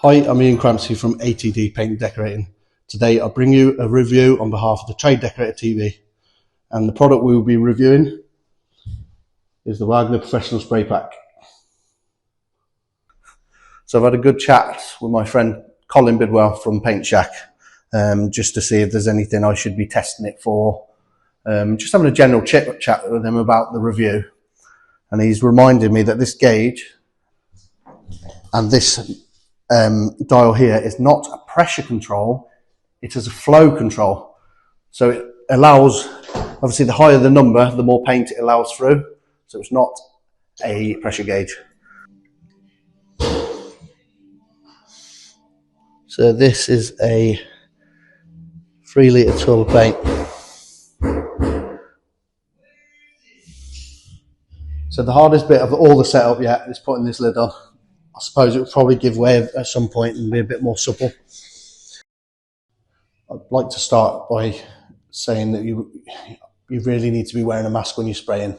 Hi, I'm Ian Crampsey from ATD Paint and Decorating. Today I bring you a review on behalf of the Trade Decorator TV, and the product we will be reviewing is the Wagner Professional Spray Pack. So I've had a good chat with my friend Colin Bidwell from Paint Shack, just to see if there's anything I should be testing it for. Just having a general chat with him about the review, and he's reminded me that this gauge and this dial here is not a pressure control, it is a flow control. So it allows, obviously the higher the number, the more paint it allows through. So it's not a pressure gauge. So this is a 3 litre tub of paint. So the hardest bit of all the setup yet is putting this lid on. I suppose it would probably give way at some point and be a bit more supple. I'd like to start by saying that you really need to be wearing a mask when you're spraying.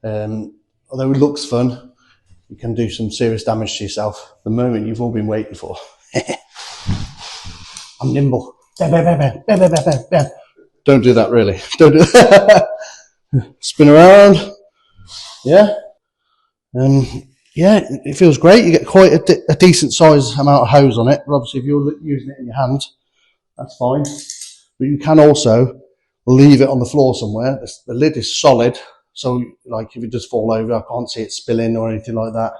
Although it looks fun, you can do some serious damage to yourself. The moment you've all been waiting for. I'm nimble. Don't do that, really. Don't do that. Spin around. Yeah. Yeah, it feels great. You get quite a decent size amount of hose on it. But obviously, if you're using it in your hand, that's fine. But you can also leave it on the floor somewhere. The lid is solid, so like if it does fall over, I can't see it spilling or anything like that.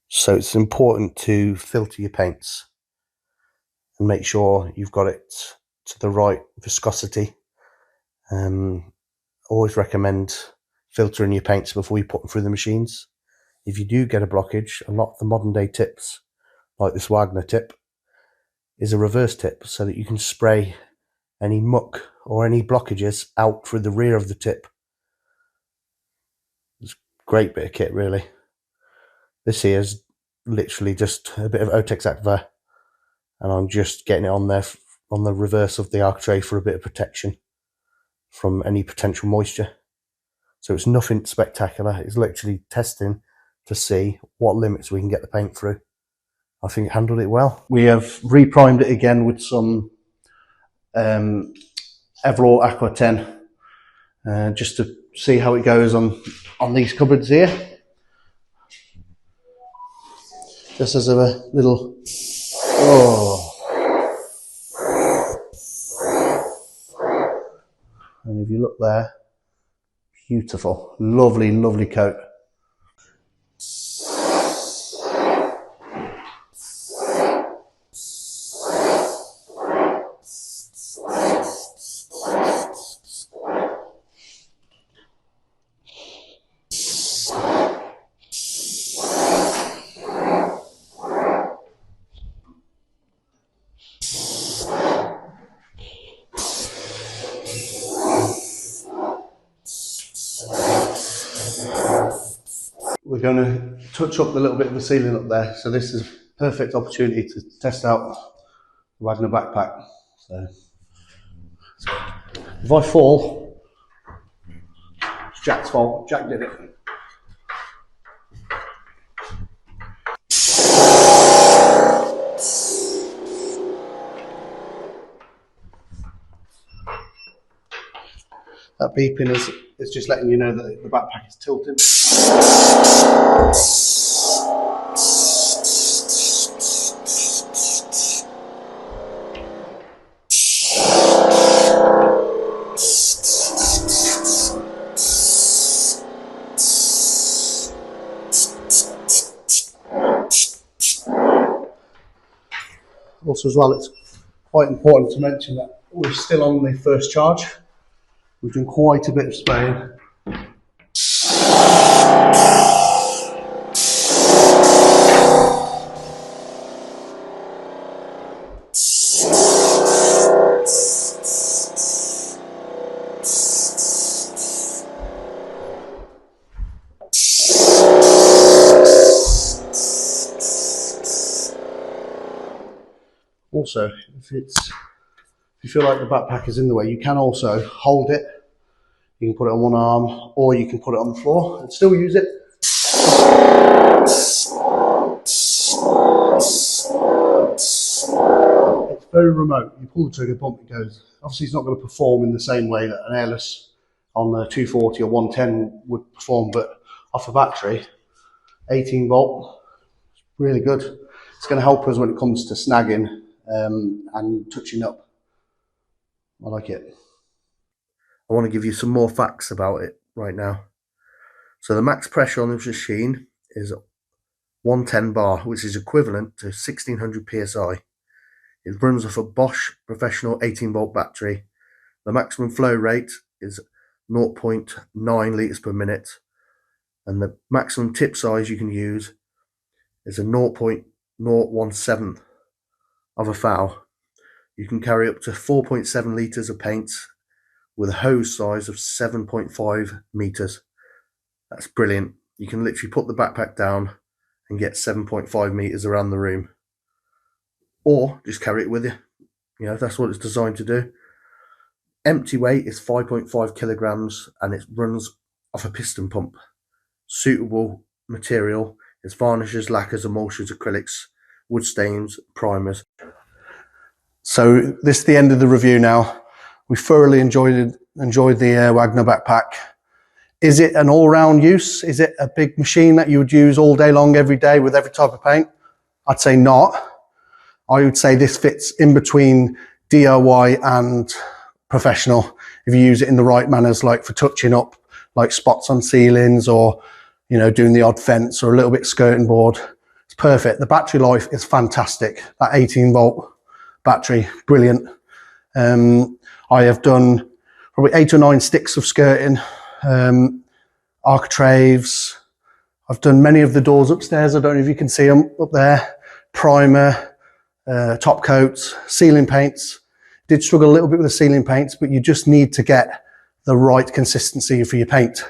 So it's important to filter your paints and make sure you've got it to the right viscosity. Always recommend filtering your paints before you put them through the machines. If you do get a blockage, a lot of the modern day tips, like this Wagner tip, is a reverse tip, so that you can spray any muck or any blockages out through the rear of the tip. It's a great bit of kit, really. This here is literally just a bit of Otex Akva, and I'm just getting it on there on the reverse of the architrave for a bit of protection from any potential moisture. So it's nothing spectacular. It's literally testing to see what limits we can get the paint through. I think it handled it well. We have re-primed it again with some Everal Aqua 10, just to see how it goes on these cupboards here. Just as a little, and if you look there, beautiful, lovely, lovely coat. We're going to touch up the little bit of the ceiling up there, so this is a perfect opportunity to test out the Wagner backpack. So if I fall, it's Jack's fault. Jack did it. That beeping is just letting you know that the backpack is tilting. Also as well, it's quite important to mention that we're still on the first charge. We've done quite a bit of spraying. Also, if you feel like the backpack is in the way, you can also hold it. You can put it on one arm, or you can put it on the floor and still use it. very remote. You pull the trigger, bump, it goes. Obviously it's not going to perform in the same way that an Airless on the 240 or 110 would perform, but off a battery, 18 volt, really good. It's going to help us when it comes to snagging and touching up. I like it. I want to give you some more facts about it right now. So the max pressure on this machine is 110 bar, which is equivalent to 1600 psi. It runs off a Bosch Professional 18 volt battery. The maximum flow rate is 0.9 litres per minute, and the maximum tip size you can use is a 0.017 of a foul. You can carry up to 4.7 litres of paint with a hose size of 7.5 metres. That's brilliant. You can literally put the backpack down and get 7.5 metres around the room. Or just carry it with you. You know, that's what it's designed to do. Empty weight is 5.5 kilograms and it runs off a piston pump. Suitable material is varnishes, lacquers, emulsions, acrylics, wood stains, primers. So this is the end of the review now. We thoroughly enjoyed the Wagner backpack. Is it an all-round use? Is it a big machine that you would use all day long, every day with every type of paint? I'd say not. I would say this fits in between DIY and professional if you use it in the right manners, like for touching up like spots on ceilings, or you know, doing the odd fence or a little bit skirting board. It's perfect. The battery life is fantastic. That 18 volt battery, brilliant. I have done probably 8 or 9 sticks of skirting, Architraves. I've done many of the doors upstairs. I don't know if you can see them up there. Primer, top coats, ceiling paints. Did struggle a little bit with the ceiling paints, but you just need to get the right consistency for your paint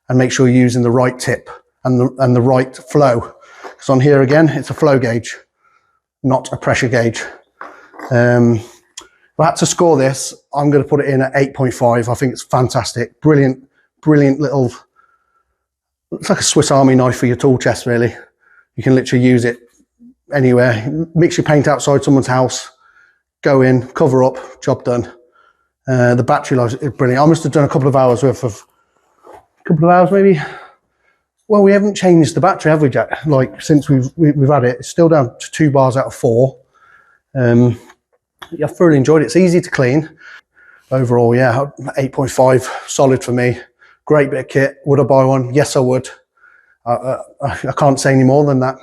and make sure you're using the right tip and the right flow. Because on here again, it's a flow gauge, not a pressure gauge. If I had to score this, I'm going to put it in at 8.5. I think it's fantastic. Brilliant, brilliant little, it's like a Swiss Army knife for your tool chest, really. You can literally use it anywhere. Mix your paint outside someone's house, go in, cover up, job done. The battery life is brilliant. I must have done a couple of hours worth of, maybe. Well, we haven't changed the battery, have we, Jack? Like, since we've had it, it's still down to 2 bars out of 4. Yeah, I've thoroughly enjoyed it. It's easy to clean. Overall, yeah, 8.5, solid for me. Great bit of kit. Would I buy one? Yes, I would. I can't say any more than that.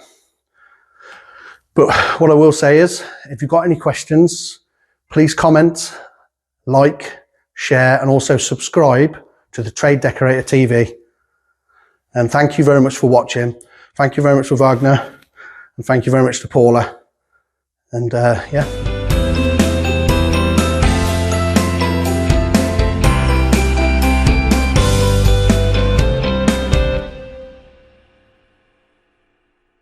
But what I will say is, if you've got any questions, please comment, like, share, and also subscribe to the Trade Decorator TV. And thank you very much for watching. Thank you very much for Wagner. And thank you very much to Paula. And yeah.